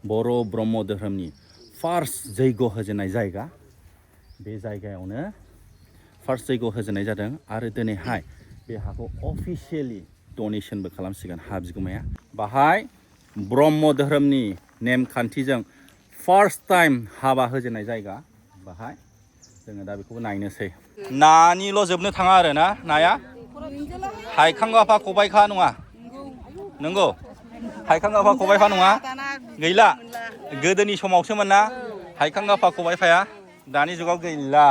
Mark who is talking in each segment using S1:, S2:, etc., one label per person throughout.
S1: बर' ब्रह्म धोरोमनि फार्स्ट जैग' होजेननाय जायगा बे जायगायावनो फार्स्ट जैग' होजेननाय जादों आरो दिनैहाय बे हाखौ अफिसियेलि डनेसनबो खालामसिगोन हा बिगुमाया बाहाय ब्रह्म धोरोमनि नेमखान्थिजों फार्स्ट टाइम हाबा होजेननाय जायगा बाहाय जोङो दा बेखौबो नायनोसै नानिल' जोबनो थाङा आरो ना नाया हायखांगाफा खबाइखा नङा नंगौ हायखांगाफा खबाइफा नङा गैला गोदोनि समावसोमोन ना हायखांगाफा खबाइफाया दानि जुगाव गैला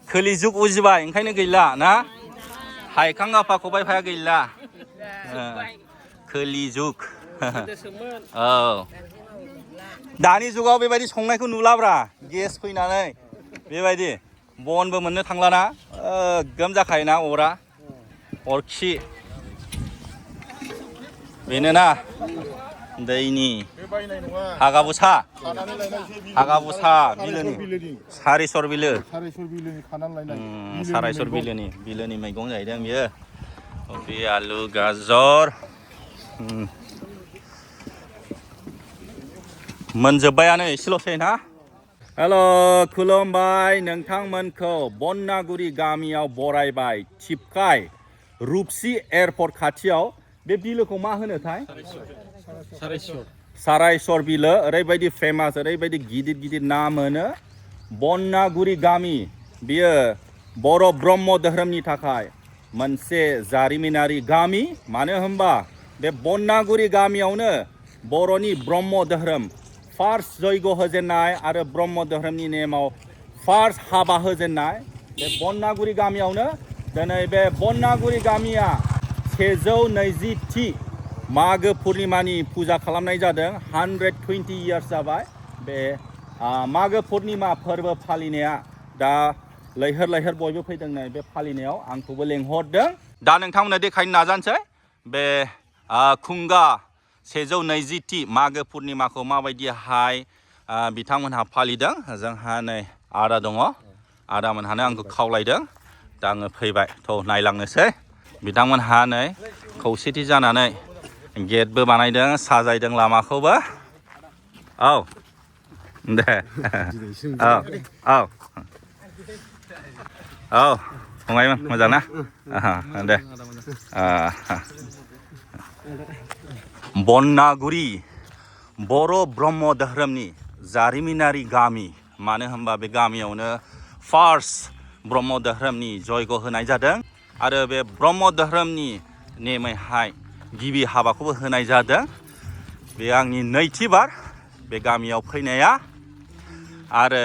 S1: खोलि जुग उजिबाय ओंखायनो गैला ना हायखांगाफा खबाइफाया गैला खोलि जुग औ दानि जुगाव बेबायदि संनायखौ नुलाब्रा गेस फैनानै बेबायदि बनबो मोननो थांलाना गोम जाखायोना अरा अरखि बेनोना दैनि हागाबुसा बिलोनि सारेसर बिलो सारायसर बिलोनि मैगं जाहैदों बियो कफि आलु गाजर मोनजोब्बायानो एसेल'सै ना हेल' खुलुमबाय नोंथांमोनखौ बनागुरि गामियाव बरायबाय थिपकाय रुपसि एयारपर्ट खाथियाव बे बिलोखौ मा होनोथाय सारायसर बिलो ओरैबायदि फेमास ओरैबायदि गिदिर गिदिर नाम होनो बनागुरि गामि बियो बर' ब्रह्म धोरोमनि थाखाय मोनसे जारिमिनारि गामि मानो होनबा बे बनागुरि गामियावनो बर'नि ब्रह्म धोरोम फार्स्ट जैग' होजेननाय आरो ब्रह्म धोरोमनि नेमाव फार्स्ट हाबा होजेननाय बे बनागुरि गामियावनो दिनै बे बनागुरि गामिया 120थि मागो पुर्निमानि फुजा खालामनाय जादों 120 इयार्स जाबाय बे मागो पुर्निमा फोरबो फालिनाया दा लैहोर लैहोर बयबो फैदों नै बे फालिनायाव आंखौबो लेंहरदों दा नोंथांमोननो देखायनो नाजानोसै बे खुंगा 120थि मागो पुर्निमाखौ माबायदिहाय बिथांमोनहा फालिदों जोंहा नै आदा दङ आदामोनहानो आंखौ खावलायदों दा आङो फैबाय थ' नायलांनोसै बिथांमोनहा नै खौसेथि जानानै गेटबो बानायदों साजायदों लामाखौबो औ दे औ फंबायमोन मोजां ना दे बनागुरि बर' ब्रह्म धोरोमनि जारिमिनारि गामि मानो होनबा बे गामियावनो फार्स्ट ब्रह्म धोरोमनि जयग' होनाय जादों आरो बे ब्रह्म धोरोमनि नेमैहाय गिबि हाबाखौबो होनाय जादों बे आंनि नैथि बार बे गामियाव फैनाया आरो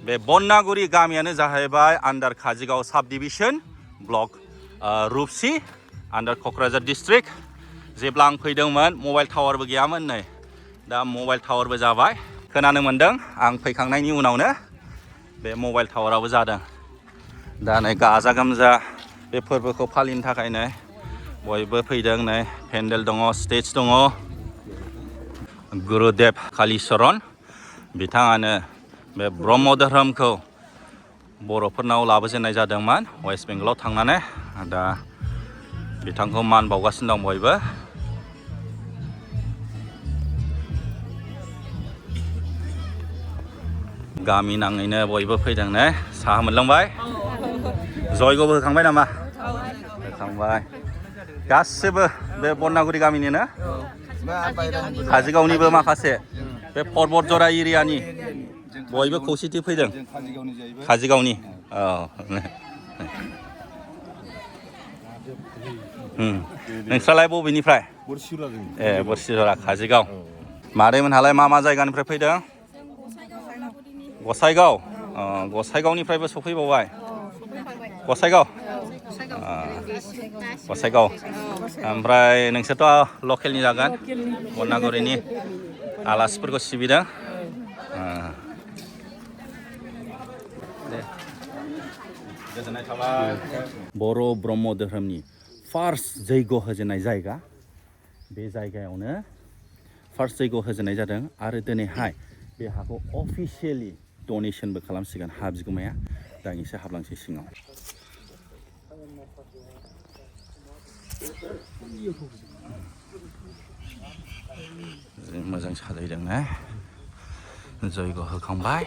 S1: बे बनागुरि गामियानो जाहैबाय आन्डार काजिगाव साब डिभिसन ब्लक रुपसि आन्डार क'क्राझार डिस्ट्रिक्ट जेब्ला आं फैदोंमोन मबाइल टावारबो गैयामोन नै दा मबाइल टावारबो जाबाय खोनानो मोन्दों आं फैखांनायनि उनावनो बे मबाइल टावाराबो जादों दा नै गाजा गोमजा बे फोरबोखौ फालिनो थाखाय नै बयबो फैदों नै पेन्डेल दङ स्टेज दङ गुरुदेब कालिचरन बिथाङानो बे ब्रह्म धोरोमखौ बर'फोरनाव लाबोजेननाय जादोंमोन वेस्ट बेंगलाव थांनानै दा बिथांखौ मान बावगासिनो दं बयबो गामि नाङैनो बयबो फैदों ने साहा मोनलोंबाय जयग'बो होखांबाय नामा होखांबाय गासिबो बे बनागुरि गामिनिनो काजिगावनिबो माखासे बे पर्बतजरा एरियानि बयबो खौसेथि फैदों काजिगावनि औ नोंस्रालाय बबेनिफ्राय ए बोरसिजरा काजिगाव मादैमोनहालाय मा मा जायगानिफ्राय फैदों गसाइगाव गसाइगावनिफ्रायबो सफैबावबाय गसाइगाव ओमफ्राय नोंसोरथ' लकेलनि जागोन बनागुरिनि आलासिफोरखौ सिबिदों गोजोननाय थाबाय बर' ब्रह्म धोरोमनि फार्स्ट जैग' होजेननाय जायगा बे जायगायावनो फार्स्ट जैग' होजेननाय जादों आरो दिनैहाय बे हाखौ अफिसियेलि डनेसनबो खालामसिगोन हा बिगुमाया दा आं एसे हाबलांसै सिङाव मोजां साजायदों ना जयग होखांबाय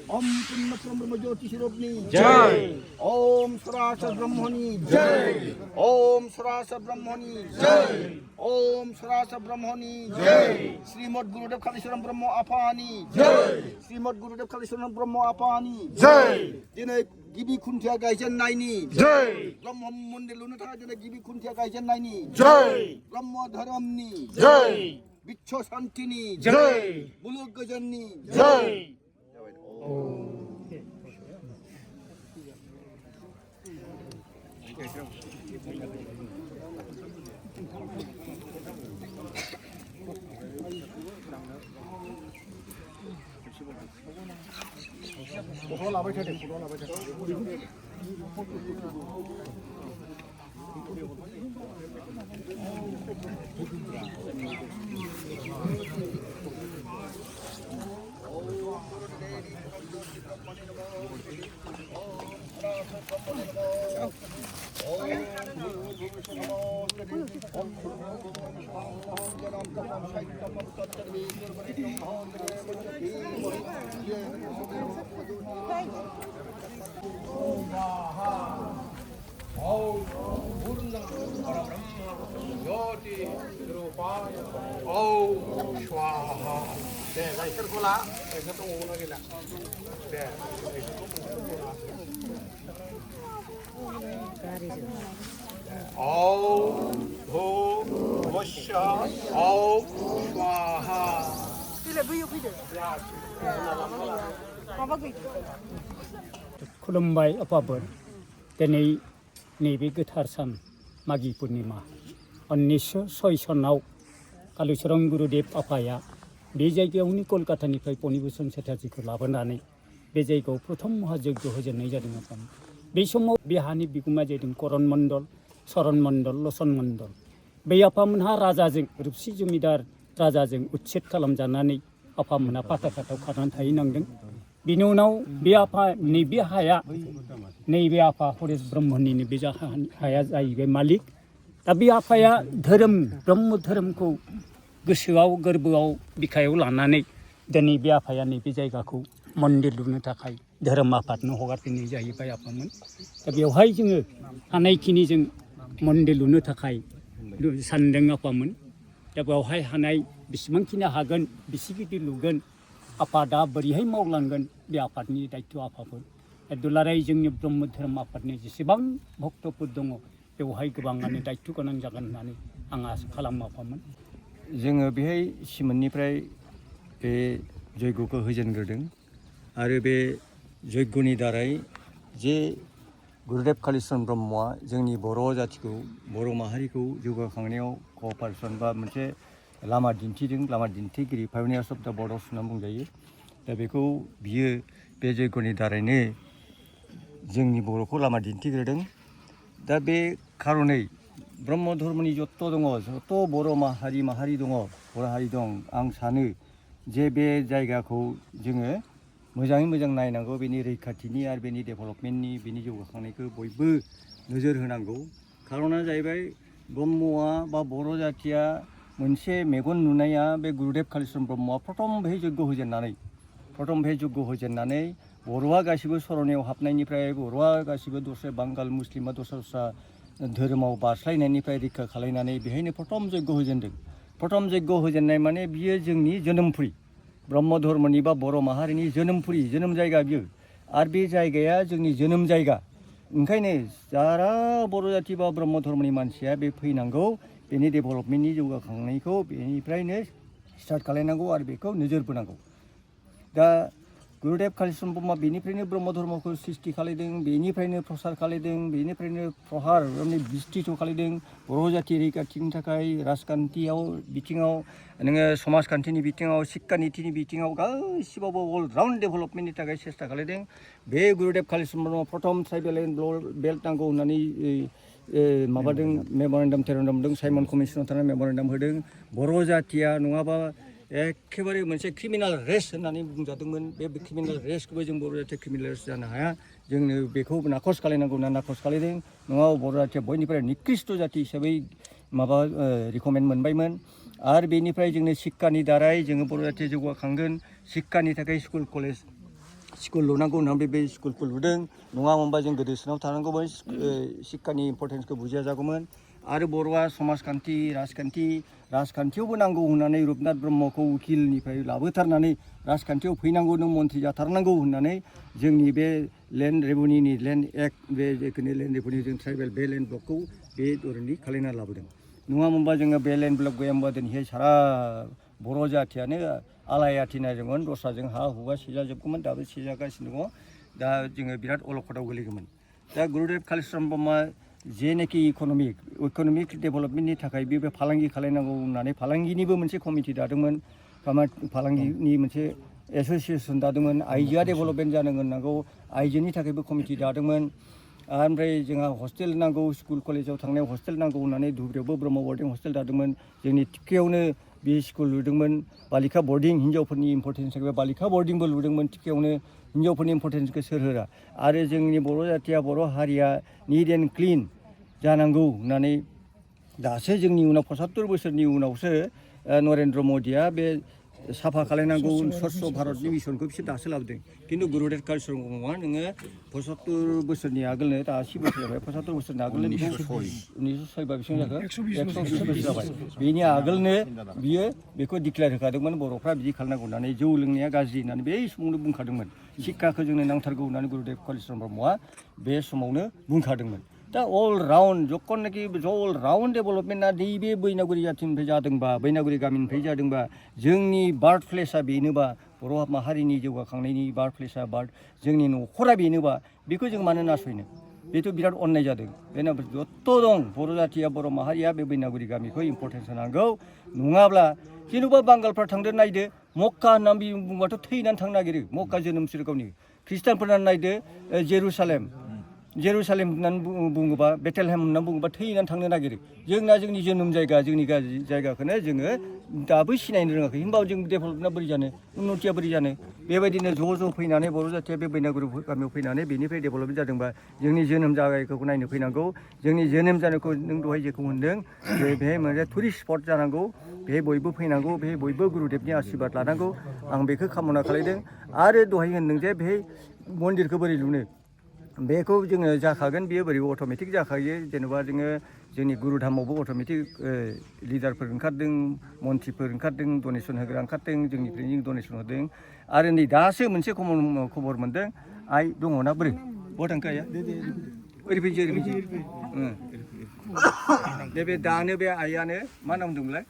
S2: Om Punna Brahma Jyoti Sirupni Jai. Om Surasa Brahmani Jai. Om Surasa Brahmani Jai. Om Surasa Brahmani Jai. Srimad Gurudev Kaliswaram Brahmo Apani Jai. Srimad Gurudev Kaliswaram Brahmo Apani Jai. Dine Gibi Kuntia Gaijan Naini Jai. Brahmo Mundelunata Dine Gibi Kuntia Gaijan Naini Jai. Brahmo Dharamni Jai. Bicho Santini Jai. Buluk Gajanni Jai.
S3: खुलुमबाय अपाबोर दिनै नैबे गोथार सान मागि पुर्णिमा 1906 सनाव कालीचरण गुरुदेव आफाया बे जायगायावनो कलकातानिफ्राय फणिभूषण चेटार्जीखौ लाबोनानै बे जायगायाव प्रथम महायज्ञ होजेननाय जादोंमोन। बे समाव बे हानि बिगुमा जादों करण मण्डल, चरण मण्डल, लसन मण्डल। बे आफामोनहा राजाजों रुपसि जमिदार राजाजों उच्छेद खालामजानानै आफामोनहा पाताकाटाव खारनानै थाहैनांदों। बिनि उनाव बे आफा नैबे हाया नैबे आफा हरेश ब्रह्मनिनो बे हाया जाहैबाय मालिक। दा बे आफाया धोरोम ब्रह्म धोरोमखौ गोसोआव गोरबोआव बिखायाव लानानै दिनै बे आफाया नैबे जायगाखौ मन्दिर लुनो थाखाय धोरोम आफादनो हगारफिननाय जाहैबाय आफामोन। दा बेवहाय जोङो हानायखिनि जों मन्दिर लुनो थाखाय सानदों आफामोन। दा बेवहाय हानाय बेसेबांखिनि हागोन बेसे गिदिर लुगोन आफादा बोरैहाय मावलांगोन बे आफादनि दायित्व आफाफोर। दुलाराय जोंनि ब्रह्म धोरोम आफादनि जेसेबां भक्तफोर दङ बेवहाय गोबाङानो दायित्व गोनां जागोन होननानै आं आसा खालामो आफामोन।
S4: जोङो बेहाय सिमोननिफ्राय बे जयग'खौ होजेनग्रोदों आरो बे जयग'नि दारै जे गुरुदेव कालीचरण ब्रह्मआ जोंनि बर' जाथिखौ बर' माहारिखौ जौगाखांनायाव क'पारेसन बा मोनसे लामा दिन्थिदों, लामा दिन्थिगिरि पायनियार्स अफ दा बर्डर्स होनना बुंजायो। दा बेखौ बियो बे जयग'नि दारैनो जोंनि बर'खौ लामा दिन्थिग्रोदों। दा बे खार'नै ब्रह्म धर्मनि जत्त दङ, जत्त बर' माहारि दङ, बर' हारि दं, आं सानो जे बे जायगाखौ जोङो मोजाङै मोजां नायनांगौ, बेनि रैखाथिनि आरो बेनि डेभेलपमेन्टनि बेनि जौगाखांनायखौ बयबो नोजोर होनांगौ। खार'ना जाहैबाय ब्रह्मआ बा बर' जाथिया मोनसे मेगन नुनाया बे गुरुदेव कालीचरण ब्रह्मआ प्रथम बेहाय जग्य होजेननानै बर'आ गासिबो सर'नायाव हाबनायनिफ्राय बर'आ गासिबो दस्रा बांगाल मुस्लिमा दस्रा धोरोमाव बारस्लायनायनिफ्राय रैखा खालायनानै बेहायनो प्रथम जग्य होजेनदों। प्रथम जग्य होजेननाय माने बियो जोंनि जोनोमफुरि, ब्रह्म धर्मनि बा बर' माहारिनि जोनोमफुरि, जोनोम जायगा बियो। आरो बे जायगाया जोंनि जोनोम जायगा। ओंखायनो जारा बर' जाथि बा ब्रह्म धर्मनि मानसिया बे फैनांगौ, बेनि डेभेलपमेन्टनि जौगाखांनायखौ बेनिफ्रायनो स्टार्ट खालायनांगौ आरो बेखौ नोजोर बोनांगौ। दा गुरुदेव कालीचरण ब्रह्मआ बेनिफ्रायनो ब्रह्म धर्मखौ सृष्टि खालायदों, बेनिफ्रायनो प्रसार खालायदों, बेनिफ्रायनो प्रहार बिस्तृत खालायदों। बर' जाथि रैखाथिनि थाखाय राजखान्थियाव बिथिङाव नोङो समाजखान्थिनि बिथिङाव, शिक्षा नीतिनि बिथिङाव गासिबावबो अल राउन्ड डेभेलपमेन्टनि थाखाय सेस्था खालायदों। बे गुरुदेव कालीचरण ब्रह्मआ प्रथम ट्राइबेल बेल्ट नांगौ होननानै माबादों मेम'रेन्डाम टेर'न्डाम साइमन कमिसनाव थानानै मेम'रेन्डाम होदों बर' जाथिया नङाबा एखेबारे मोनसे क्रिमिनाल रेस होननानै बुंजादोंमोन बे क्रिमिनाल रेसखौबो जों बर' जाथिया क्रिमिनाल रेस जानो हाया जोंनो बेखौ नाखस खालायनांगौ होनना नाखस खालायदों नङाबा बर' जाथिया बयनिफ्राय निकृष्ट जाति हिसाबै माबा रिकमेन्ड मोनबायमोन आरो बेनिफ्राय जोंनो शिक्षानि दारै जोङो बर' जाथिया जौगाखांगोन शिक्षानि थाखाय स्कुल कलेज स्कुल लुनांगौ होननानै बे स्कुलखौ लुदों नङामोनबा जों गोदोसोनाव थानांगौमोन शिक्षानि इम्परटेन्सखौ बुजिया जागौमोन आरो बर'आ समाजखान्थि राजखान्थियावबो नांगौ होननानै रुपनाथ ब्रह्मखौ उकिलनिफ्राय लाबोथारनानै राजखान्थियाव फैनांगौ नों मन्थ्रि जाथारनांगौ होननानै जोंनि बे लेन्ड रेभिनिउनि लेन्ड एक्ट बे जेखुनु लेन्ड रेभिनिउ जों ट्राइबेल बे लेन्ड ब्लकखौ बे धरननि खालायना लाबोदों नङामोनबा जोङो बे लेन्ड ब्लक गैयामोनबा दिनैहाय सारा बर' जाथियानो आलायाथिनाजोंमोन दस्राजों हा हुआ सिजाजोबगौमोन दाबो सिजागासिनो दङ दा जोङो बिराद अलखदाव गोलैगौमोन दा गुरुदेब कालिचरन ब्रह्मआ जेनाखि इक'नमिक डेभेलपमेन्टनि थाखाय बे फालांगि खालायनांगौ होननानै फालांगिनिबो मोनसे कमिटि दादोंमोन फालांगिनि मोनसे एस'सियेसन दादोंमोन आइजोआ डेभेलपमेन्ट जानो नांगौ आइजोनि थाखायबो कमिटि दादोंमोन ओमफ्राय जोंहा हस्टेल नांगौ स्कुल कलेजाव थांनायाव हस्टेल नांगौ होननानै धुब्रियावबो ब्रह्म बर्डिं हस्टेल दादोंमोन जोंनि टिकेयावनो बे स्कुल लुदोंमोन बालिका बर्डिं हिन्जावफोरनि इम्परटेन्स थाखाय बालिका बर्डिंबो लुदोंमोन टिकेयावनो हिन्जावफोरनि इम्परटेन्सखौ सोर होआ आरो जोंनि बर' जाथिया बर' हारिया निट एन्ड क्लिन जानांगौ होननानै दासो जोंनि उनाव 75 बोसोरनि उनावसो नरेन्द्र मदिया बे साफा खालायनांगौ स्वच्छ भारतनि मिशनखौ बिसोर दासो लाबोदों खिन्थु गुरुदेब कालिचरन ब्रह्मआ नोङो 75 बोसोरनि आगोलनो दा 80 बोसोर जाबाय 75 बोसोरनि आगोलनो 1906 बा बेसेबां जाखो 120 बोसोर जाबाय बेनि आगोलनो बियो बेखौ डिक्लेयार होखादोंमोन बर'फ्रा बिदि खालामनांगौ होननानै जौ लोंनाया गाज्रि होननानै बे समावनो बुंखादोंमोन शिक्षाखौ जोंनो नांथारगौ होननानै गुरुदेब कालिचरन ब्रह्मआ बे समावनो बुंखादोंमोन दा अल राउन्ड जखननाखि अल राउन्ड डेभेलपमेन्टआ नैबे बैनागुरि जाथिनिफ्राय जादोंबा बैनागुरि गामिनिफ्राय जादोंबा जोंनि बार्थ प्लेसआ बेनोबा बर' माहारिनि जौगाखांनायनि बार्थ प्लेसआ जोंनि न'खरा बेनोबा बेखौ जों मानो नासयनो बेथ' बिराद अन्याय जादों बेनो जत्थ' दं बर' जाथिया बर' माहारिया बे बैनागुरि गामिखौ इम्परटेन्स होनांगौ नङाब्ला जेन'बा बांगालफ्रा थांदो नायदो मक्का होननानै बुंबाथ' थैनानै थांनो नागिरो मक्का जोनोमसोर गावनि ख्रिस्टानफोरना नायदो जेरुसालेम होननानै बुङोबा बेथेलहेम होननानै बुङोबा थैनानै थांनो नागिरो जोंना जोंनि जोनोम जायगा जोंनि जायगाखौनो जोङो दाबो सिनायनो रोङाखै होमबाबो जों डेभेलपमेन्टआ बोरै जानो उन्नतिया बोरै जानो बेबायदिनो ज' फैनानै बर' जाथिया बे बैनागुरि गामियाव फैनानै बेनिफ्राय डेभेलपमेन्ट जादोंबा जोंनि जोनोम जायगाखौ नायनो फैनांगौ जोंनि जोनोम जानायखौ नों दहाय जेखौ होनदों बेहाय मोनसे टुरिस्ट स्पट जानांगौ बेहाय बयबो फैनांगौ बेहाय बयबो गुरुदेबनि आशीर्बाद लानांगौ आं बेखौ कामना खालायदों आरो दहाय होनदों जे बेहाय मन्दिरखौ बोरै लुनो बेखौ जोङो जाखागोन बेयो बोरै अट'मेटिक जाखायो जेनेबा जोङो जोंनि गुरुधामावबो अट'मेटिक लिडारफोर ओंखारदों मन्थ्रिफोर ओंखारदों डनेसन होग्रा ओंखारदों जोंनिफ्रायनो जों डनेसन होदों आरो नै दासो मोनसे खबर मोनदों आइ दङना बोरै बहा थांखो आइया ओरै फैनोसै बे दानो बे आइयानो मा नाम दंमोनलाय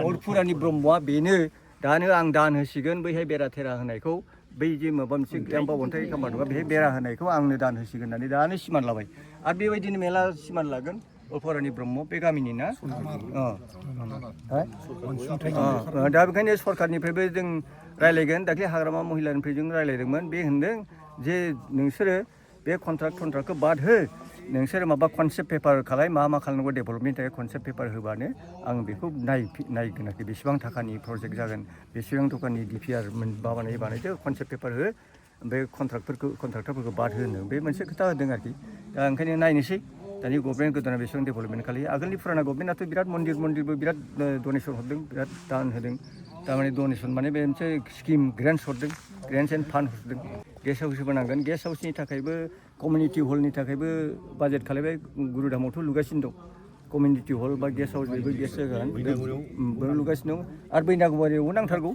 S4: अरफुरानि ब्रह्मआ बेनो दानो आं दान होसिगोन बैहाय बेरा थेरा होनायखौ बै जे माबा मोनसे गांबा अन्थाइ खाम्बा दङ बेहाय बेरा होनायखौ आंनो दान होसिगोन होननानै दानो सिमान लाबाय आरो बेबायदिनो मेला सिमान लागोन अरफुरानि ब्रह्म बे गामिनि ना दा बेखायनो सरकारनिफ्रायबो जों रायलायगोन दाख्लै हाग्रामा महिलानिफ्राय जों रायलायदोंमोन बे होनदों जे नोंसोरो बे कन्ट्राक्टखौ बाद हो नोंसोर माबा कनसेप्ट पेपार खालाय मा खालामनांगौ डेभेलपमेन्टनि थाखाय कनसेप्ट पेपार होबानो आं बेखौ नायगोन आरोखि बेसेबां थाखानि प्रजेक्ट जागोन बेसेबां थाखानि डिपिआर बानायदो कनसेप्ट पेपार हो ओमफ्राय कन्ट्राक्टरफोरखौ बाद होनो बे मोनसे खोथा होदों आरोखि दा ओंखायनो नायनोसै दानि गभर्नमेन्ट गोदाना बेसेबां डेभेलपमेन्ट खालायो आगोलनि फुराना गभर्नमेन्टआथ' बिराद मन्दिरबो बिराद डनेसन हरदों बिराद दान होदों थारमाने डनेसन माने बे मोनसे स्किम ग्रेन्टस हरदों ग्रेन्टस एन्ड फान्ड हरदों गेस्ट हाउस होबोनांगोन गेस्ट हाउसनि थाखायबो कमिउनिटि हलनि थाखायबो बाजेट खालायबाय गुरुधामावथ' लुगासिनो दं कमिउनिटि हल बा गेस्ट हाउस बेबो गेस्ट जागोन बेयाव लुगासिनो दं आरो बैनागुरियावबो नांथारगौ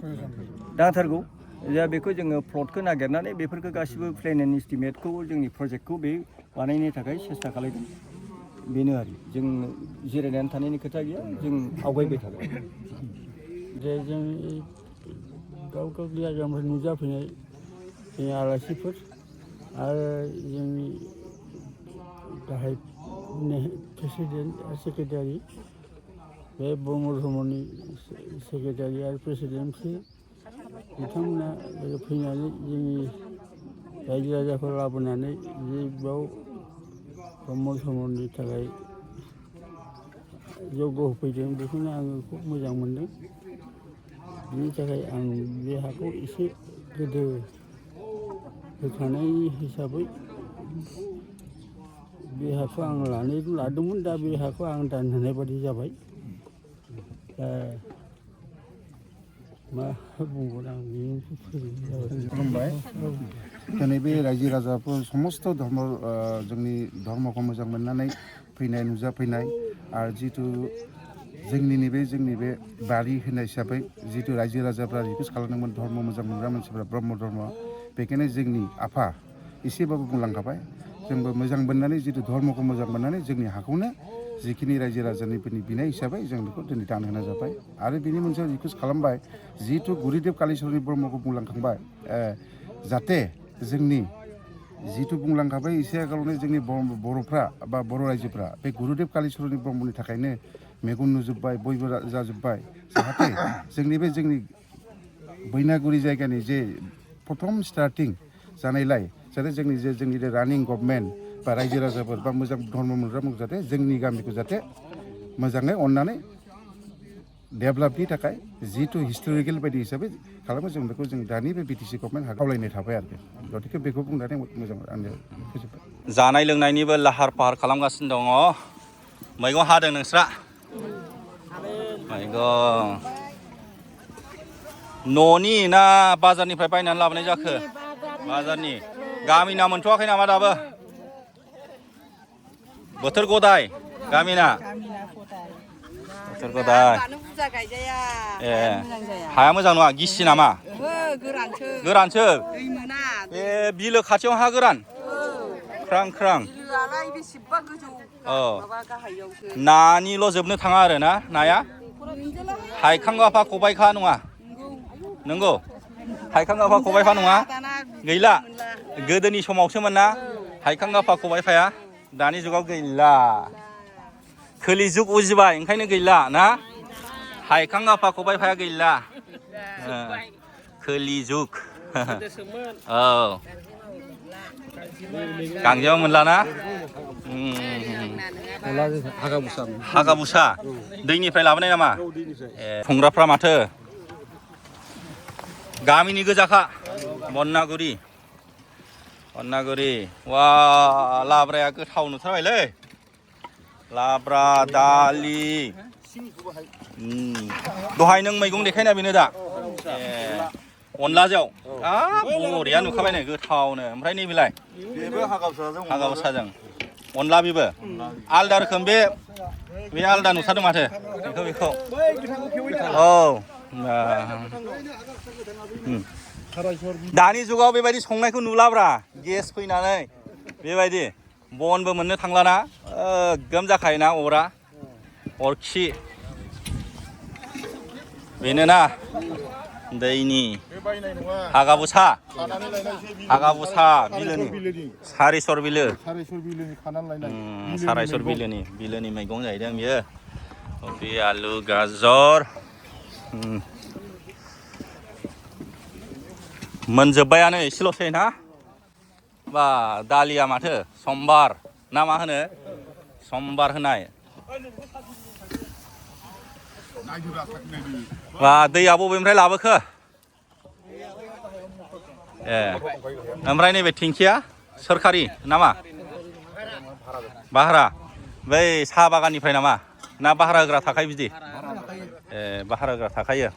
S4: दा बेखौ जोङो प्लटखौ नागिरनानै बेफोरखौ गासिबो प्लेन एन्ड इस्टिमेटखौ जोंनि प्रजेक्टखौ बे बानायनो थाखाय सेस्था खालायदों बेनो आरो जों जिरायनानै थानायनि खोथा गैया जों आवगायबाय थागोन
S5: जे जों गाव गावनि जायगानिफ्राय नुजाफैनाय जोंनि आलासिफोर आरो जोंनि गाहाय प्रेसिडेन्ट सेक्रेटारि बे ब्रह्म धर्मनि सेक्रेटारि आरो प्रेसिडेन्टफोर बिथांमोना फैनानै जोंनि रायजो राजाखौ लाबोनानै जे बेयाव ब्रह्म धर्मनि थाखाय जग्य होफैदों बेखौनो आङो खुब मोजां मोनदों बिनि थाखाय आं बे हाखौ एसे गोदो होखानाय हिसाबै बे हाखौ आं लादोंमोन दा बे हाखौ आं दान होनाय बादि जाबाय मा बुंगोन आं
S2: खुलुमबाय दिनै बे रायजो राजाफोर समस्त धर्म जोंनि धर्मखौ मोजां मोननानै फैनाय नुजाफैनाय आरो जिथु जोंनि बे बारि होनाय हिसाबै जिथु रायजो राजाफ्रा रिकुवेस्ट खालामदोंमोन धर्म मोजां मोनग्रा मानसिफ्रा ब्रह्म धर्म बेखायनो जोंनि आफा एसेबाबो बुंलांखाबाय जोंबो मोजां मोननानै जिथु धर्मखौ मोजां मोननानै जोंनि हाखौनो जिखिनि रायजो राजानिफोरनि बिनाय हिसाबै जों बेखौ दिनै दान होनाय जाबाय आरो बेनि मोनसे रिकुवेस्ट खालामबाय जिथु गुरुदेब कालिचरन ब्रह्मखौ बुंलांखांबाय जाहाथे जोंनि जिथु बुंलांखाबाय एसे आगोलावनो जोंनि बर'फ्रा बा बर' रायजोफ्रा बे गुरुदेब कालिचरन ब्रह्मनि थाखायनो मेगन नुजोब्बाय बयबो जाजोब्बाय जाहाथे जोंनि बैनागुरि जायगानि जे प्रथम स्टार्टिं जानायलाय जाहाथे जोंनि रानिं गभर्नमेन्ट बा रायजो राजाफोर बा मोजां धर्म मोनग्रा जाहाथे जोंनि गामिखौ जाहाथे मोजाङै अननानै डेभेलपनि थाखाय जिथु हिस्ट'रिकेल बायदि हिसाबै खालामो जों बेखौ जों दानि बे बिटिसि गभर्नमेन्ट खावलायनाय थाबाय आरो गतिके बेखौ बुंनानै मोजां आंनो फोजोबबाय
S1: जानाय लोंनायनिबो लाहार फाहार खालामगासिनो दङ मैगं हादों नोंस्रा मैगं न'नि ना बाजारनिफ्राय बायनानै लाबोनाय जाखो बाजारनि गामिना मोनथ'वाखै नामा दाबो बोथोर गदाय गामिना बोथोर गदाय ए हाया मोजां नङा गिसि नामा गोरानसो बे बिलो खाथियाव हा गोरान ख्रां ख्रां औ नानिल' जोबनो थाङा आरो ना नाया हायखांगाफा खबाइखा नङा नंगौ हायखांगाफा खबाइफा नङा गैला गोदोनि समावसोमोन ना हायखांगाफा खबाइफाया दानि जुगाव गैला खोलि जुग उजिबाय ओंखायनो गैला ना हायखांगाफा खबाइफाया गैला खोलि जुग औ गांजेमा मोनला ना हागाबुसा दैनिफ्राय लाबोनाय नामा ए खुंग्राफ्रा माथो गामिनि गोजाखा बननागुरि वा लाब्राया गोथाव नुथारबायलै लाब्रा दालि दहाय नों मैगं देखायना बेनो दा ए अनलाजों बरिया नुखाबाय नै गोथावनो ओमफ्राय नैबेलाय हागाबुसाजों अनला बेबो आलदा रोखोम बे आलदा नुथारदों माथो बेखौ औ दानि जुगाव बेबायदि संनायखौ नुलाब्रा गेस फैनानै बेबायदि बनबो मोननो थांलाना गोम जाखायोना अरा अरखि बेनोना दैनि हागाबुसा बिलोनि सारिसर बिलोनि मैगं जाहैदों बियो कफि आलु गाजर मोनजोब्बायानो एसेल'सै ना बा दालिया माथो समबार ना मा होनो समबार होनाय बा दैया बबेनिफ्राय लाबोखो ए ओमफ्राय नैबे टेंकिया सोरखारि नामा भारा बै साहा बागाननिफ्राय नामा ना भारा होग्रा थाखायो बिदि ए भारा होग्रा थाखायो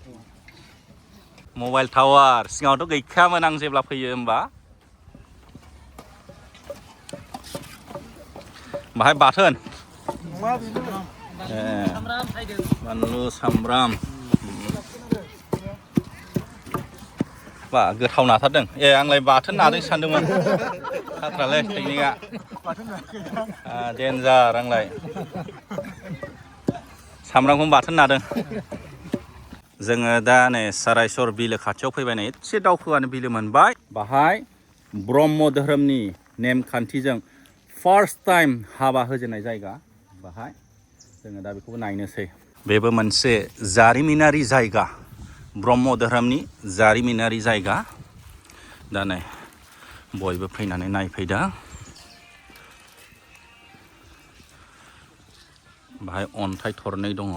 S1: मबाइल टावार सिगाङावथ' गैखायामोन आं जेब्ला फैयो होमबा बाहाय बाथोन ए बानलु सामब्राम बा गोथाव नाथारदों ए आंलाय बाथोन नादों सानदोंमोन खाथ्रालै टेकनिकआ देन्जार आंलाय सामब्रामखौ बाथोन नादों जोङो दा नै सारायसर बिलो खाथियाव फैबाय नै एसे दावखोआनो बिलो मोनबाय बाहाय ब्रह्म धोरोमनि नेमखान्थिजों फार्स्ट टाइम हाबा होजेननाय जायगा बाहाय जोङो दा बेखौबो नायनोसै बेबो मोनसे जारिमिनारि जायगा ब्रह्म धोरोमनि जारिमिनारि जायगा दा नै बयबो फैनानै नायफैदों बाहाय अन्थाइ थरनै दङ।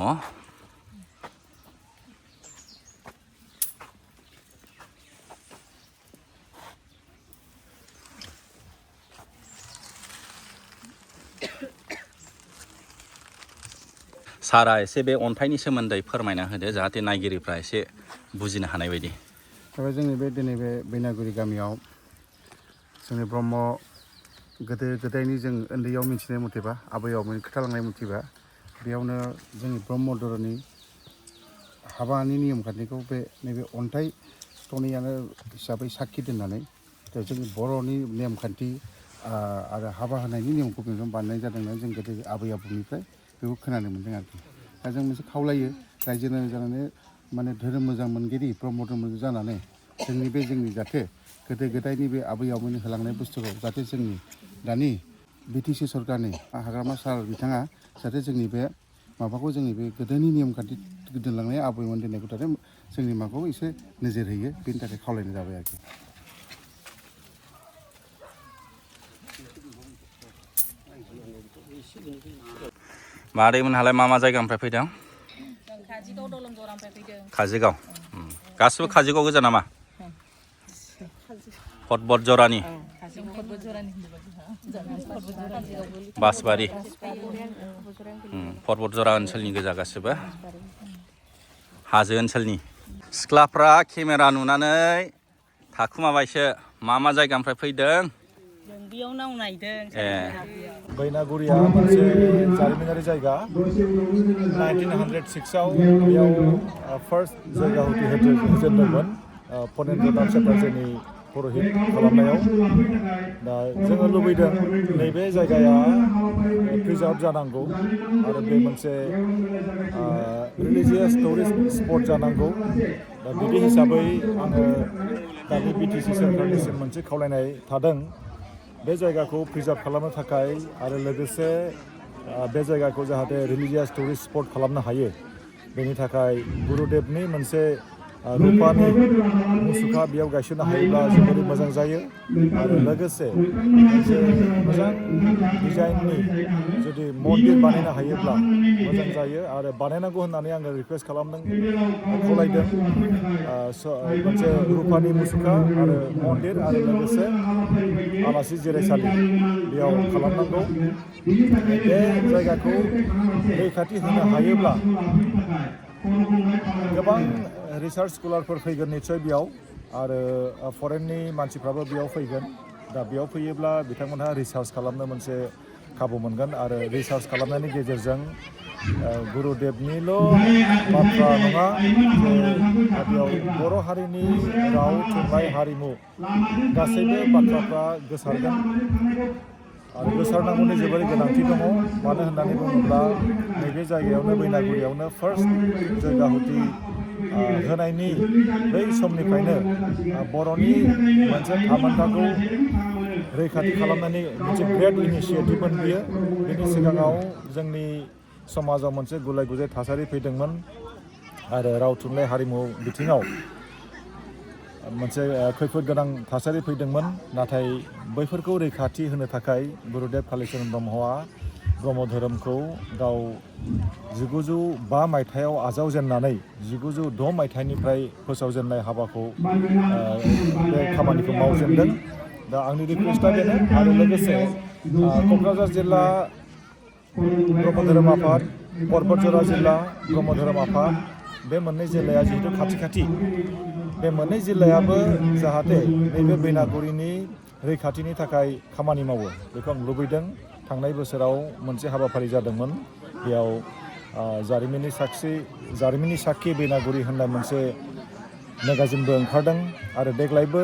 S1: सारा एसे बे अन्थाइनि सोमोन्दै फोरमायना होदो जाहाथे नायगिरिफ्रा एसे बुजिनो हानाय बायदि।
S2: जोंनि बे दिनै बे बैनागुरि गामियाव जोंनि ब्रह्म गोदो गोदायनि जों उन्दैयाव मिथिनाय मथेबा आबै आबौनि खोथालांनाय मथेबा बेयावनो जोंनि ब्रह्म धोरोमनि हाबानि नियम खान्थिखौ बे नैबे अन्थाइ थनैयानो हिसाबै साखि दोननानै जोंनि बर'नि नेम खान्थि आरो हाबा होनायनि नियमखौ बेजों बानायनाय जादोंना जों गोदो आबै आबौनिफ्राय बेखौ खोनानो मोन्दों आरोखि। दा जों मोनसे खावलायो रायजो जानानै माने धोरोम मोजां मोनगिरि ब्रह्म धोरोम जानानै जोंनि जाहाथे गोदो गोदायनि बे आबै आबौनि होलांनाय बुस्थुखौ जाहाथे जोंनि दानि BTC सरकारनि हाग्रामा सार बिथाङा जाहाथे जोंनि बे माबाखौ जोंनि बे गोदोनि नियम खान्थि दोनलांनाय आबैमोन दोननायखौ जाहाथे जोंनि माबाखौ एसे नोजोर होयो बेनि थाखाय खावलायनाय जाबाय आरोखि।
S1: मादैमोनहालाय मा जायगानिफ्राय फैदों?
S6: काजिगाव दलं जरानिफ्राय फैदों।
S1: काजिगाव गासिबो काजिगाव गोजा नामा? फटबट जरानि बासबारि फटबट जरा ओनसोलनि गोजा गासिबो हाजो ओनसोलनि। सिख्लाफ्रा केमेरा नुनानै थाखुमाबायसो मा जायगानिफ्राय फैदों?
S6: बेयाव नाव नायदों।
S7: बैनागुरिया मोनसे जारिमिनारि जायगा 1906आव बेयाव फार्स्ट जायगा होजेनदोंमोन पनेन्द्र नाथ चेटार्जीनि पुरहित खालामनायाव। दा जोङो लुबैदों नैबे जायगाया प्रिजार्भ जानांगौ आरो बे मोनसे रिलिजियास टुरिस्ट स्पट जानांगौ। दा बिदि हिसाबै आङो दानि BTC सरकारनिसिम मोनसे खावलायनाय थादों बे जायगाखौ प्रिजार्भ खालामनो थाखाय आरो लोगोसे बे जायगाखौ जाहाथे रिलिजियास टुरिस्ट स्पट खालामनो हायो बेनि थाखाय गुरुदेबनि मोनसे रुपानि मुसुखा बेयाव गायसननो हायोब्ला जोबोरै मोजां जायो आरो लोगोसे मोनसे मोजां डिजाइननि जुदि मन्दिर बानायनो हायोब्ला मोजां जायो आरो बानायनांगौ होननानै आङो रिकुवेस्ट खालामदों खावलायदों। मोनसे रुपानि मुसुखा आरो मन्दिर आरो लोगोसे आलासि जिरायसालि बेयाव खालामनांगौ। बे जायगाखौ रैखाथि होनो हायोब्ला गोबां रिसार्च स्कलारफोर फैगोन निस्सय बेयाव आरो फरेननि मानसिफ्राबो बेयाव फैगोन। दा बेयाव फैयोब्ला बिथांमोनहा रिसार्च खालामनो मोनसे खाबु मोनगोन आरो रिसार्च खालामनायनि गेजेरजों गुरुदेबनिल' बाथ्रा नङा जे बेयाव बर' हारिनि राव थुनलाइ हारिमु गासैबो बाथ्राफ्रा गोसारगोन आरो गोसारनांगौनि जोबोरै गोनांथि दङ। मानो होननानै बुङोब्ला नैबे जायगायावनो बैनागुरियावनो फार्स्ट जयगाहुति होनायनि बै समनिफ्रायनो बर'नि मोनसे थामोनथाखौ रैखाथि खालामनायनि मोनसे ग्रेट इनिसियेटिभमोन बियो। बेनि सिगाङाव जोंनि समाजाव मोनसे गुलाय गुजाय थासारि फैदोंमोन आरो राव थुनलाइ हारिमु बिथिङाव मोनसे खैफोद गोनां थासारि फैदोंमोन। नाथाय बैफोरखौ रैखाथि होनो थाखाय गुरुदेब कालिचरन ब्रह्मआ ब्रह्म धोरोमखौ गाव 1905 मायथाइयाव आजावजेननानै 1906 मायथाइनिफ्राय फोसावजेननाय हाबाखौ बे खामानिखौ मावजेनदों। दा आंनि रिकुवेस्टआ बेनो आरो लोगोसे क'क्राझार जिल्ला ब्रह्म धोरोम आफाद, पर्बतजरा जिल्ला ब्रह्म धोरोम आफाद बे मोननै जिल्लाया जिहेतु खाथि खाथि बे मोननै जिल्लायाबो जाहाथे नैबे बैनागुरिनि रैखाथिनि थाखाय खामानि मावो बेखौ आं लुबैदों। थांनाय बोसोराव मोनसे हाबाफारि जादोंमोन बेयाव जारिमिननि साखि बैनागुरि होननाय मोनसे मेगाजिनबो ओंखारदों आरो देग्लायबो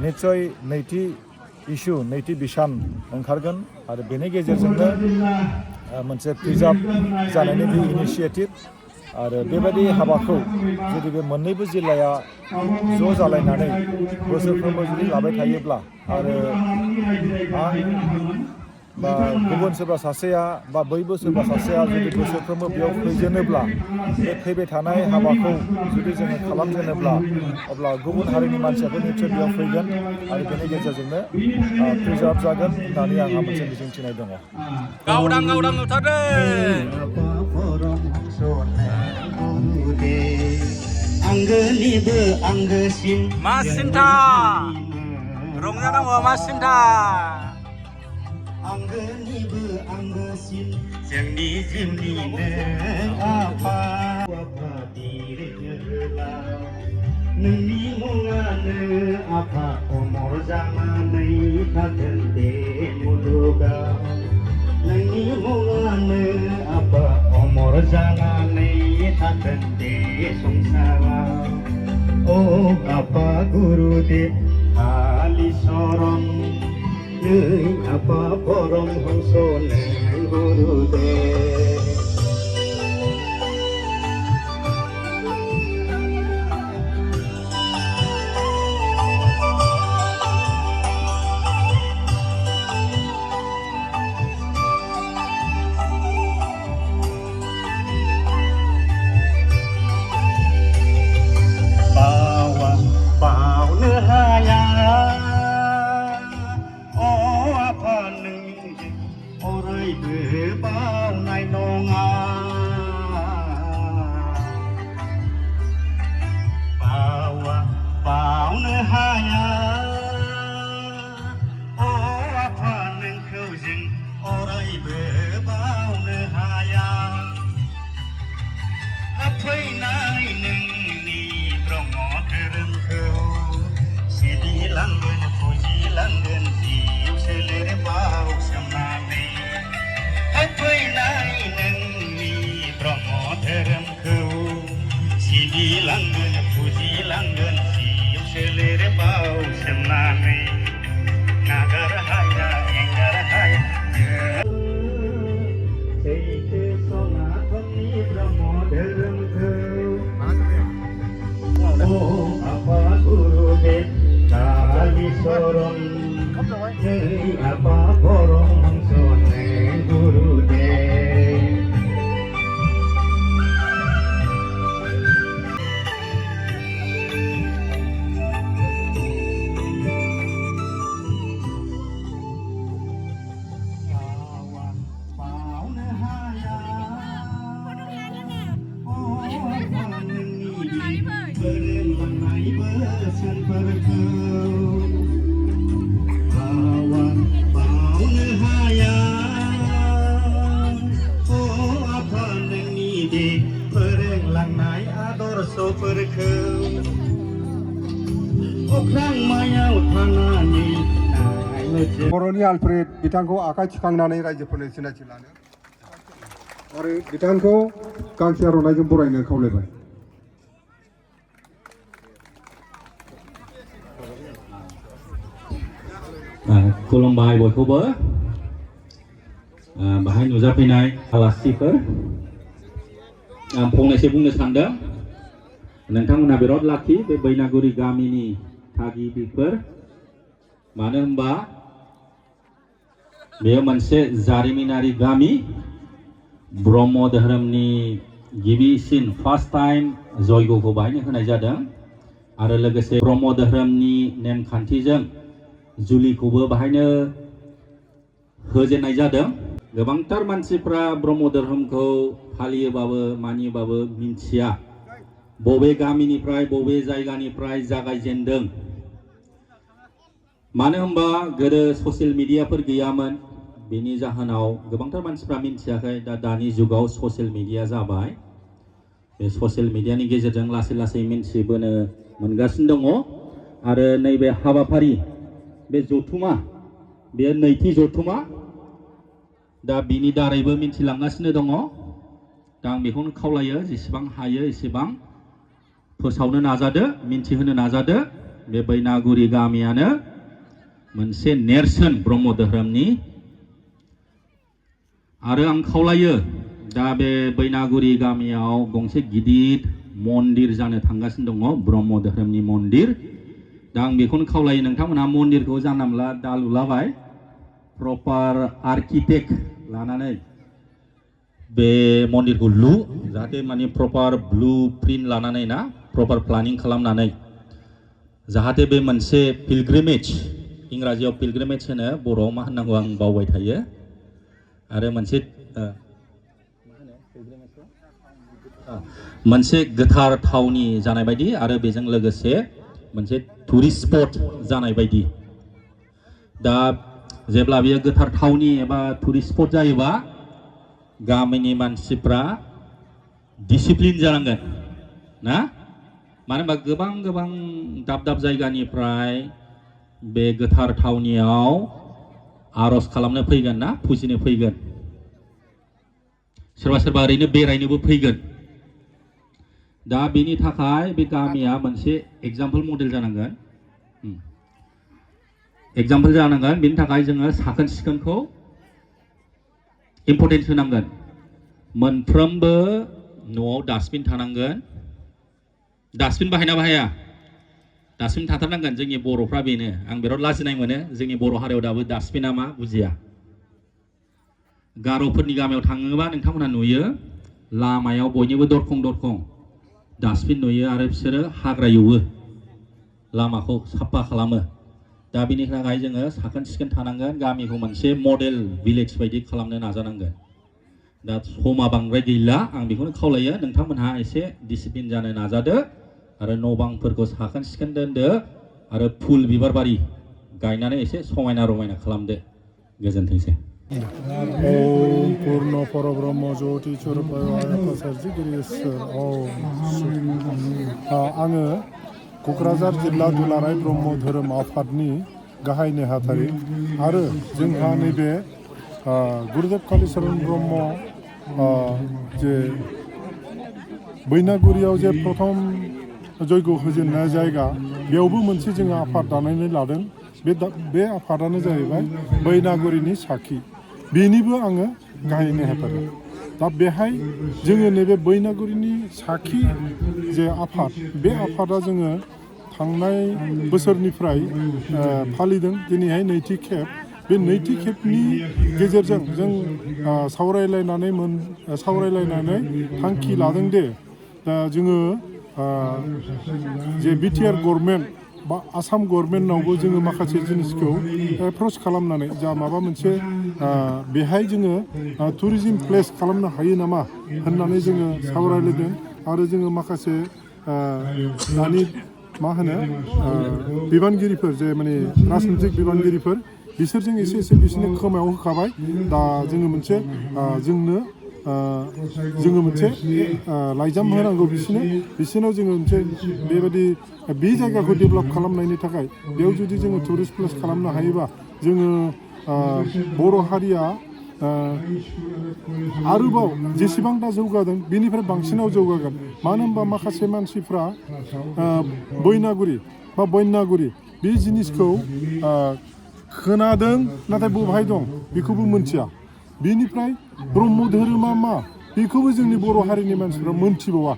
S7: निस्सय नैथि बिसान ओंखारगोन आरो बेनि गेजेरजोंनो मोनसे प्रिजार्भ जानायनि बे इनिसियेटिभ आरो बेबायदि हाबाखौ जुदि बे मोननैबो जिल्लाया ज' जालायनानै बोसोरफ्रोमबो जुदि लाबाय थायोब्ला आरो आं बा गुबुन सोरबा सासेया बा बैबो सोरबा सासेया जुदि बोसोरफ्रोमबो बेयाव फैजेनोब्ला बे फैबाय थानाय हाबाखौ जुदि जोङो खालामजेनोब्ला अब्ला गुबुन हारिनि मानसियाबो निश्चय बेयाव फैगोन आरो बेनि गेजेरजोंनो प्रिजार्भ जागोन होननानै आंहा मोनसे मिजिंथिनाय दङ।
S1: गावदां गावदां नुथारदों।
S8: आंगोनिबो आंगोसिन
S1: मा सिन्था रंजानांगौ मा सिन्था
S8: आंगोनिबो आंगोसिन जोंनि जिउनिनो आफा नोंनि मुङानो आफा अमर जानानै थागोन बे मुलुगाव नोंनि मुङानो आफा अमर जानानै थागोन बे संसाराव ओ आफा गुरुदेव कालीचरण नै आफा परम हंस नै गुरुदेव बावनो हाया अ आफा नोंजों अरायबो बावनाय नङा बावनो हाया अ आफा नोंखौ जों अरायबो बावनो हाया फैनाय नोंनि ब्रह्म धोरोमखौ सिबिलांगोन फुजिलांगोन जिउ सोलेर बावसोमनानै फैनाय नोंनि ब्रह्म धोरोमखौ सिबिलांगोन फुजिलांगोन जिउ सोलेर बावसोमनानै नागार हाया एंगार हाया सैथो सनातननि ब्रह्म धोरोमखौ ओ आफा गुरुदेव कालीचरण नै आफा परम हंस नै गुरुदेव बावनो हाया फोरोंलांनाय बोसोनफोरखौ बावनो हाया अ आफा नोंनि बे फोरोंलांनाय आदर्शफोरखौ अख्रां मायाव थानानै
S9: बर'नि आलफ्रेड बिथांखौ आखाइ थिखांनानै रायजोफोरनो सिनायथि लानो आरो बिथांखौ गांसे आर'नाइजों बरायनो खावलायबाय।
S10: खुलुमबाय बयखौबो बाहाय नुजाफैनाय आलासिफोर आं फंनैसो बुंनो सानदों नोंथांमोनहा बिराद लाखि बे बैनागुरि गामिनि थागिबिफोर मानो होनबा बेयो मोनसे जारिमिनारि गामि ब्रह्म धोरोमनि गिबिसिन फार्स्ट टाइम जयग'खौ बाहायनो होनाय जादों आरो लोगोसे ब्रह्म धोरोमनि नेमखान्थिजों जुलिखौबो बाहायनो होजेननाय जादों। गोबांथार मानसिफ्रा ब्रह्म धोरोमखौ फालियोबाबो मानियोबाबो मिन्थिया बबे गामिनिफ्राय बबे जायगानिफ्राय जागायजेनदों मानो होनबा गोदो ससियेल मिडियाफोर गैयामोन बेनि जाहोनाव गोबांथार मानसिफ्रा मिन्थियाखै दानि जुगाव ससियेल मिडिया जाबाय बे ससियेल मिडियानि गेजेरजों लासै लासै मिन्थिबोनो मोनगासिनो दङ आरो नैबे हाबाफारि बे जथुमा बेयो नैथि जथुमा दा बिनि दारैबो मिन्थिलांगासिनो दङ दा आं बेखौनो खावलायो जेसेबां हायो एसेबां फोसावनो नाजादो मिन्थिहोनो नाजादो बे बैनागुरि गामियानो मोनसे नेरसोन ब्रह्म धोरोमनि आरो आं खावलायो दा बे बैनागुरि गामियाव गंसे गिदिर मन्दिर जानो थांगासिनो दङ ब्रह्म धोरोमनि मन्दिर दा आं बेखौनो खावलायो नोंथांमोनहा मन्दिरखौ जानला मोनला दा लुलाबाय प्रपार आर्किटेक्ट लानानै बे मन्दिरखौ लु जाहाथे माने प्रपार ब्लु प्रिन्ट लानानै ना प्रपार प्लानिं खालामनानै जाहाथे बे मोनसे पिलग्रिमेज इंराजियाव पिलग्रिमेज होनो बर'आव मा होननांगौ आं बावबाय थायो आरो मोनसे गोथार थावनि जानाय बायदि आरो बेजों लोगोसे मोनसे टुरिस्ट स्पट जानाय बायदि दा जेब्ला बेयो गोथार थावनि एबा टुरिस्ट स्पट जायोबा गामिनि मानसिफ्रा डिसिप्लिन जानांगोन ना मानो होनबा गोबां दाब दाब जायगानिफ्राय बे गोथार थावनियाव आर'ज खालामनो फैगोन ना फुजिनो फैगोन सोरबा सोरबा ओरैनो बेरायनोबो फैगोन दा बेनि थाखाय बे गामिया मोनसे एग्जाम्पल मडेल जानांगोन बेनि थाखाय जोङो साखोन सिखोनखौ इम्परटेन्स होनांगोन मोनफ्रोमबो न'आव डास्टबिन थानांगोन डास्टबिन बाहायना बाहाया डास्टबिन थाथारनांगोन जोंनि बर'फ्रा बेनो आं बिराद लाजिनाय मोनो जोंनि बर' हारियाव दाबो डास्टबिना मा बुजिया गार'फोरनि गामियाव थाङोबा नोंथांमोनहा नुयो लामायाव बयनिबो दरखं डास्टबिन नुयो आरो बिसोरो हाग्रा एवो लामाखौ साफा खालामो दा बेनि थाखाय जोङो साखोन सिखोन थानांगोन गामिखौ मोनसे मडेल भिलेज बायदि खालामनो नाजानांगोन दा समा बांद्राय गैला आं बेखौनो खावलायो नोंथांमोनहा एसे डिसिप्लिन जानो नाजादो आरो न' बांफोरखौ साखोन सिखोन दोनदो आरो फुल बिबार बारि गायनानै एसे समायना रमायना खालामदो गोजोनथोंसै
S7: ओम पूर्ण परब्रह्म ज्योति स्वरूपाय सोरजिगिरि इसोर आङो क'क्राझार जिल्ला दुलाराय ब्रह्म धोरोम आफादनि गाहाय नेहाथारि आरो जोंहा नैबे गुरुदेव कालीचरण ब्रह्म जे बैनागुरियाव जे प्रथम जयग' होजेननाय जायगा बेयावबो मोनसे जोङो आफाद दानानै लादों बे आफादानो जाहैबाय बैनागुरिनि साखि बेनिबो आङो गाहाय नेहाथारि दा बेहाय जोङो नैबे बैनागुरिनि साखि जे आफाद बे आफादा जोङो थांनाय बोसोरनिफ्राय फालिदों दिनैहाय नैथि खेब बे नैथि खेबनि गेजेरजों जों सावरायलायनानै थांखि लादों दे दा जोङो जे बिटिआर गभर्नमेन्ट बा आसाम गभर्नमेन्टनावबो जोङो माखासे जिनिसखौ एप्रच खालामनानै जा माबा मोनसे बेहाय जोङो टुरिजिम प्लेस खालामनो हायो नामा होननानै जोङो सावरायलायदों आरो जोङो माखासे दानि मा होनो बिबानगिरिफोर जे माने राजनितिक बिबानगिरिफोर बिसोरजों एसे बिसोरनि खोमायाव होखाबाय दा जोङो मोनसे जोङो मोनसे लाइजाम होनांगौ बिसोरनाव जोङो मोनसे बेबायदि बे जायगाखौ डेभेलप खालामनायनि थाखाय बेयाव जुदि जोङो टुरिस्ट प्लेस खालामनो हायोबा जोङो बर' हारिया आरोबाव जेसेबां दा जौगादों बेनिफ्राय बांसिनाव जौगागोन मानो होनबा माखासे मानसिफ्रा बैनागुरि बे जिनिसखौ खोनादों नाथाय बबेहाय दं बेखौबो मोनथिया बेनिफ्राय ब्रह्म धोरोमा मा बेखौबो जोंनि बर' हारिनि मानसिफ्रा मोनथिबावा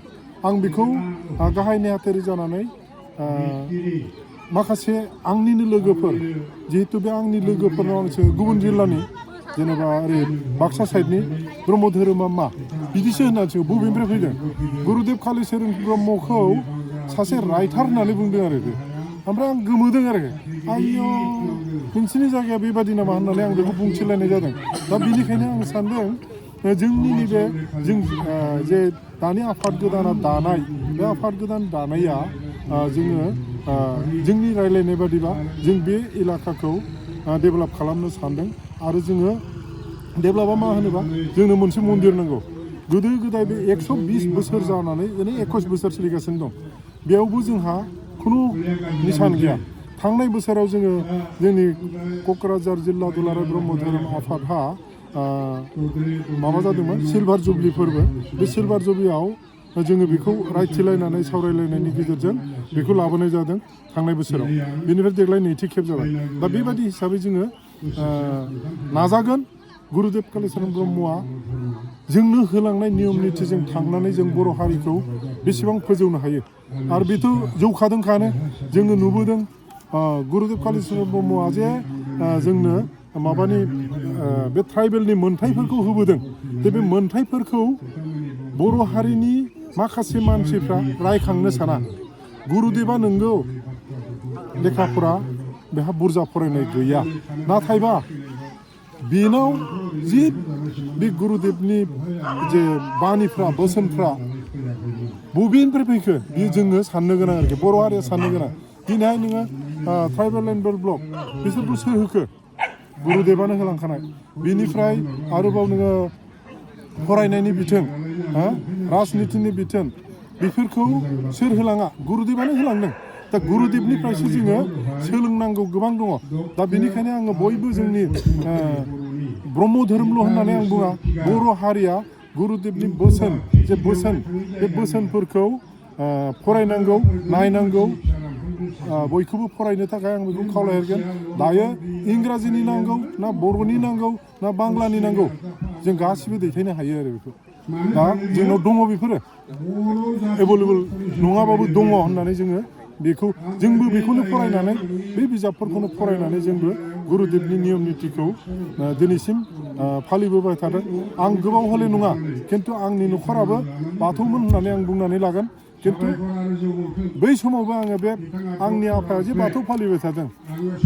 S7: आं बेखौ गाहाय नेहाथारि जानानै माखासे आंनिनो लोगोफोर जिहेतु बे आंनि लोगोफोरनाव आं गुबुन जिल्लानि जेनेबा ओरै बाक्सा साइडनि ब्रह्म धोरोमा मा बिदिसो होननानै सोङो बबेनिफ्राय फैदों गुरुदेव कालीचरण ब्रह्मखौ सासे राइटार होननानै बुंदों आरो ओमफ्राय आं गोमोदों आरो आयौ नोंसिनि जायगाया बेबादि नामा होननानै आं बेखौ बुंथिलायनाय जादों दा बेनिखायनो आं सानदों जोंनि नैबे जों जे दानि आफाद गोदाना दानाय बे आफाद गोदान दानाया जोङो जोंनि रायलायनाय बादिबा जों बे एलेकाखौ डेभेलप खालामनो सानदों आरो जोङो डेभेलपा मा होनोबा जोंनो मोनसे मन्दिर नांगौ गोदो गोदाय बे 120 बोसोर जानानै 21 बोसोर सोलिगासिनो दं बेयावबो जोंहा खुनु निसान गैया थांनाय बोसोराव जोङो जोंनि क'क्राझार जिल्ला दुलाराय ब्रह्म धोरोम आफादहा माबा जादोंमोन सिलभार जुबलि फोरबो बे सिलभार जुबलियाव जोङो बेखौ रायथिलायनानै सावरायलायनायनि गेजेरजों बेखौ लाबोनाय जादों थांनाय बोसोराव बेनिफ्राय देग्लाय नैथि खेब जाबाय दा बेबायदि हिसाबै जोङो नाजागोन गुरुदेव कालीचरण ब्रह्मआ जोंनो होलांनाय नियम निथिजों थांनानै जों बर' हारिखौ बेसेबां फोजौनो हायो आरो बेथ' जौखादोंखानो जोङो नुबोदों गुरुदेव कालीचरण ब्रह्मआ जे जोंनो माबानि बे ट्राइबेलनि मोनथायफोरखौ होबोदों बे मोनथायफोरखौ बर' हारिनि माखासे मानसिफ्रा रायखांनो साना गुरुदेबा नोंगौ लेखा फरा बेहा बुरजा फरायनाय गैया नाथायबा बेनाव जि बे गुरुदेबनि जे बानिफ्रा बोसोनफ्रा बबेनिफ्राय फैखो बे जोङो साननो गोनां आरोखि बर' हारिया साननो गोनां दिनैहाय नोङो ट्राइबेल एन्ड ब्लक बिसोरखौ सोर होखो गुरुदेबानो होलांखानाय बिनिफ्राय आरोबाव नोङो फरायनायनि बिथोन राजनितिनि बिथोन बेफोरखौ सोर होलाङा गुरुदेबानो होलांदों दा गुरुदेबनिफ्रायसो जोङो सोलोंनांगौ गोबां दङ दा बेनिखायनो आङो बयबो जोंनि ब्रह्म धोरोमल' होननानै आं बुङा बर' हारिया गुरुदेबनि बोसोन जे बोसोन बे बोसोनफोरखौ फरायनांगौ नायनांगौ बयखौबो फरायनो थाखाय आं बेखौ खावलायहरगोन दायो इंराजिनि नांगौ ना बर'नि नांगौ ना बांलानि नांगौ जों गासिबो दैथायनो हायो आरो बेखौ दा जोंनाव दङ बेफोरो एभेलेबल नङाबाबो दङ होननानै जोङो बेखौ जोंबो बेखौनो फरायनानै बे बिजाबफोरखौनो फरायनानै जोंबो गुरुदेबनि नियम नितिखौ दिनैसिम फालिबोबाय थादों आं गोबाव हले नङा खिन्थु आंनि न'खराबो बाथौमोन होननानै आं बुंनानै लागोन खिन्थु बै समावबो आङो बे आंनि आफाया जे बाथौ फालिबाय थादों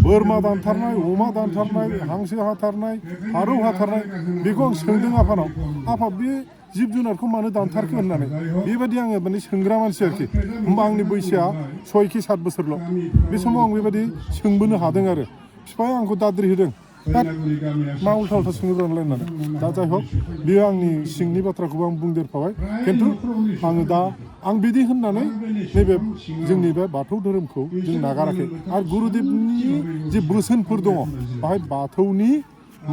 S7: बोरमा दानथारनाय अमा दानथारनाय हांसो हाथारनाय फारौ हाथारनाय बेखौ आं सोंदों आफानाव आफा बे जिब जुनारखौ मानो दानथारखो होननानै बेबायदि आङो माने सोंग्रा मानसि आरोखि होमबा आंनि बैसोआ 6 कि 7 बोसोरल' बे समाव आं बेबायदि सोंबोनो हादों आरो बिफाया आंखौ दाद्रि होदों मा उल्था उल्था सोङोब्रा होननानै दा जाय हक बेयो आंनि सिंनि बाथ्राखौबो आं बुंदेरफाबाय खिन्थु आङो दा आं बिदि होननानै नैबे जोंनि बे बाथौ धोरोमखौ जों नागाराखै आरो गुरुदेबनि जे बोसोनफोर दङ बाहाय बाथौनि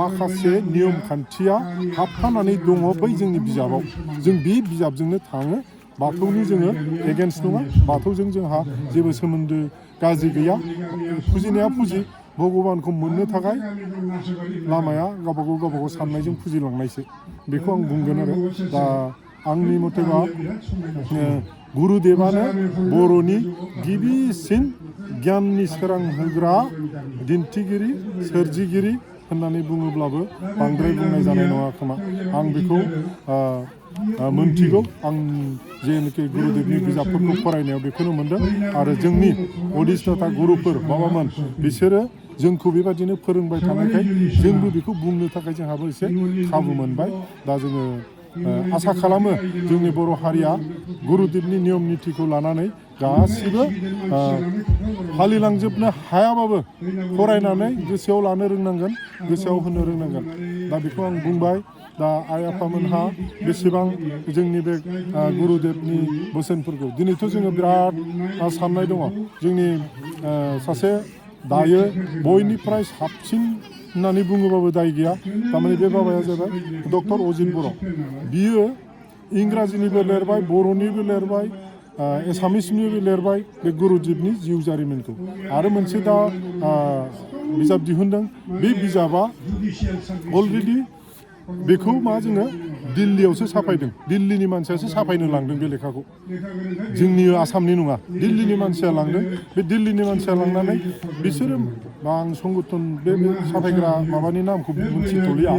S7: माखासे नियम खान्थिया हाबफानानै दङ बै जोंनि बिजाबाव जों बे बिजाबजोंनो थाङो बाथौनि जोङो एगेन्स्ट नङा बाथौजों जोंहा जेबो सोमोन्दो गाज्रि गैया फुजिनाया फुजि भगबानखौ मोननो थाखाय लामाया गावबागाव साननायजों फुजिलांनायसो बेखौ आं बुंगोन आरो दा आंनि मथेबा गुरुदेबानो बर'नि गिबिसिन गियाननि सोरां होग्रा दिन्थिगिरि सोरजिगिरि होननानै बुङोब्लाबो बांद्राय बुंनाय जानाय नङा खोमा आं बेखौ मोनथिगौ आं जेनोखि गुरुदेबनि बिजाबफोरखौ फरायनायाव बेखौनो मोनदों आरो जोंनि अधिष्ठाता गुरुफोर माबामोन बिसोरो जोंखौ बेबायदिनो फोरोंबाय थानायखाय जोंबो बेखौ बुंनो थाखाय जोंहाबो एसे खाबु मोनबाय दा जोङो आसा खालामो जोंनि बर' हारिया गुरुदेबनि नियम नितिखौ लानानै गासिबो फालिलांजोबनो हायाबाबो फरायनानै गोसोआव लानो रोंनांगोन गोसोआव होनो रोंनांगोन दा बेखौ आं बुंबाय दा आइ आफामोनहा बेसेबां जोंनि बे गुरुदेबनि बोसोनफोरखौ दिनैथ' जोङो बिराद साननाय दङ जोंनि सासे दायो बयनिफ्राय साबसिन होननानै बुङोबाबो दाय गैया थारमाने बे बाबाया जाबाय डक्टर अजित बर' बियो इंराजिनिबो लिरबाय बर'निबो लिरबाय एसामिसनिबो लिरबाय बे गुरुदेबनि जिउ जारिमिनखौ आरो मोनसे दा बिजाब दिहुनदों बे बिजाबा अलरेडि बेखौ मा जोङो दिल्लीयावसो साफायदों दिल्लीनि मानसियासो साफायनो लांदों बे लेखाखौ जोंनि आसामनि नङा दिल्लीनि मानसिया लांदों बे दिल्लीनि मानसिया लांनानै बिसोरो आं संगठन बे साफायग्रा माबानि नामखौ मिथिथ'लिया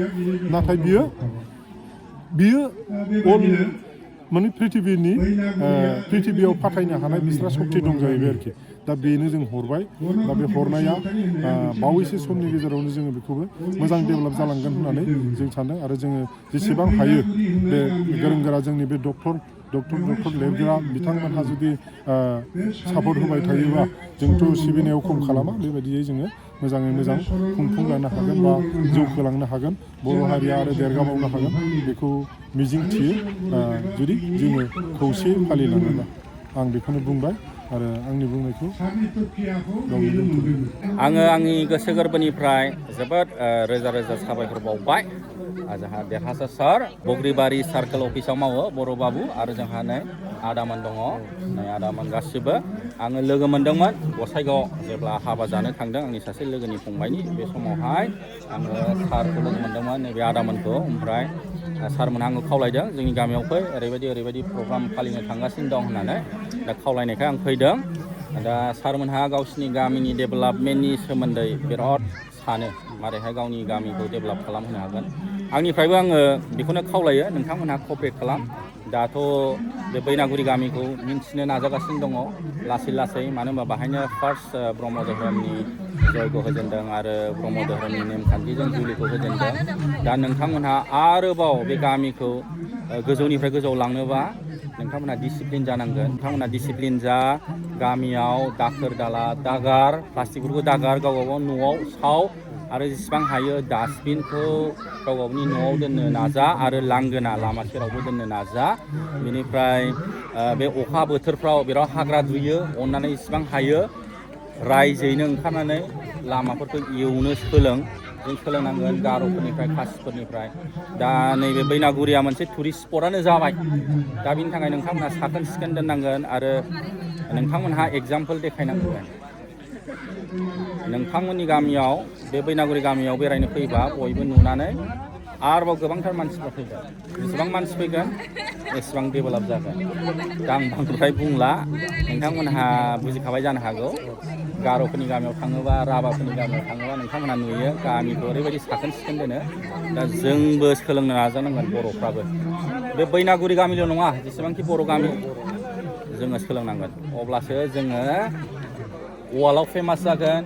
S7: नाथाय बियो अल माने प्रिथिबियाव फाथायनो हानाय बिस्रा सक्ति दं जाहैबाय आरोखि दा बेनो जों हरबाय दा बे हरनाया बावैसो समनि गेजेरावनो जोङो बेखौबो मोजां डेभेलप जालांगोन होननानै जों सानदों आरो जोङो जेसेबां हायो बे गोरों गोरा जोंनि बे डक्टर लिरग्रा बिथांमोनहा जुदि सापर्ट होबाय थायोबा जोंथ' सिबिनायाव खम खालामा बेबायदियै जोङो मोजाङै मोजां खुंफुंलांनो हागोन बा जौगालांनो हागोन बर' हारिया आरो देरगाबावनो हागोन बेखौ मिजिं थियो जुदि जोङो खौसेयै फालिलाङोबा आं बेखौनो बुंबाय आरो आंनि बुंनायखौ
S1: आङो आंनि गोसो गोरबोनिफ्राय जोबोद रोजा रोजा साबायखर बावबाय जोंहा देरहासार सार बग्रिबारि सार्कोल अफिसाव मावो बर' बाबु आरो जोंहा नै आदामोन दङ नै आदामोन गासिबो आङो लोगो मोनदोंमोन गसाइगाव जेब्ला हाबा जानो थांदों आंनि सासे लोगोनि फंबायनि बे समावहाय आङो सारखौ लोगो मोनदोंमोन नैबे आदामोनखौ ओमफ्राय सारमोनहा आंखौ खावलायदों जोंनि गामियाव फै ओरैबायदि प्रग्राम फालिनो थांगासिनो दं होननानै दा खावलायनायखाय आं फैदों दा सारमोनहा गावसिनि गामिनि डेभेलपमेन्टनि सोमोन्दै बिराद सानो मारैहाय गावनि गामिखौ डेभेलप खालामहोनो हागोन आंनिफ्रायबो आङो बेखौनो खावलायो नोंथांमोनहा क'पारेट खालाम दाथ' बे बैनागुरि गामिखौ मिन्थिनो नाजागासिनो दङ लासै लासै मानो होनबा बाहायनो फार्स्ट ब्रह्म धोरोमनि जयग होजेनदों आरो ब्रह्म धोरोमनि नेमखान्थिजों जुलिखौ होजेनदों दा नोंथांमोनहा आरोबाव बे गामिखौ गोजौनिफ्राय गोजौआव लांनोबा नोंथांमोनहा डिसिप्लिन जानांगोन नोंथांमोनहा डिसिप्लिन जा गामियाव दाखोर दाला दागार प्लास्टिकफोरखौ दागार गावबा गाव न'आव साव आरो जेसेबां हायो डास्टबिनखौ गाव गावनि न'आव दोननो नाजा आरो लांगोना लामा सेरावबो दोननो नाजा बेनिफ्राय बे अखा बोथोरफ्राव बिराद हाग्रा दुयो अननानै जेसेबां हायो रायजोयैनो ओंखारनानै लामाफोरखौ एवनो जों सोलोंनांगोन गार'फोरनिफ्राय खासिफोरनिफ्राय दा नैबे बैनागुरिया मोनसे टुरिस्ट स्पटआनो जाबाय दा बिनि थाखाय नोंथांमोनहा साखोन सिखोन दोननांगोन आरो नोंथांमोनहा एग्जाम्पोल देखायनांगोन नोंथांमोननि गामियाव बे बैनागुरि गामियाव बेरायनो फैबा बयबो नुनानै आरोबाव गोबांथार मानसिफ्रा फैगोन जेसेबां मानसि फैगोन एसेबां डेभेलप जागोन दा आं बांद्राय बुंला नोंथांमोनहा बुजिखाबाय जानो हागौ गार'फोरनि गामियाव थाङोबा राभाफोरनि गामियाव थाङोबा नोंथांमोनहा नुयो गामिखौ ओरैबायदि साखोन सिखोन दोनो दा जोंबो सोलोंनो नाजानांगोन बर'फ्राबो बे बैनागुरि गामिल' नङा जेसेबांखि बर' गामि जोङो सोलोंनांगोन अब्लासो जोङो वार्ल्डआव फेमास जागोन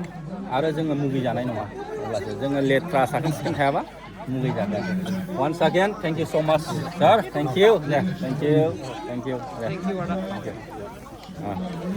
S1: आरो जोङो मुगैजानाय नङा अब्लासो जोङो लेथ्रा साखोन सिखोन थायाबा मुगैजागोन once again thank you so much sir thank you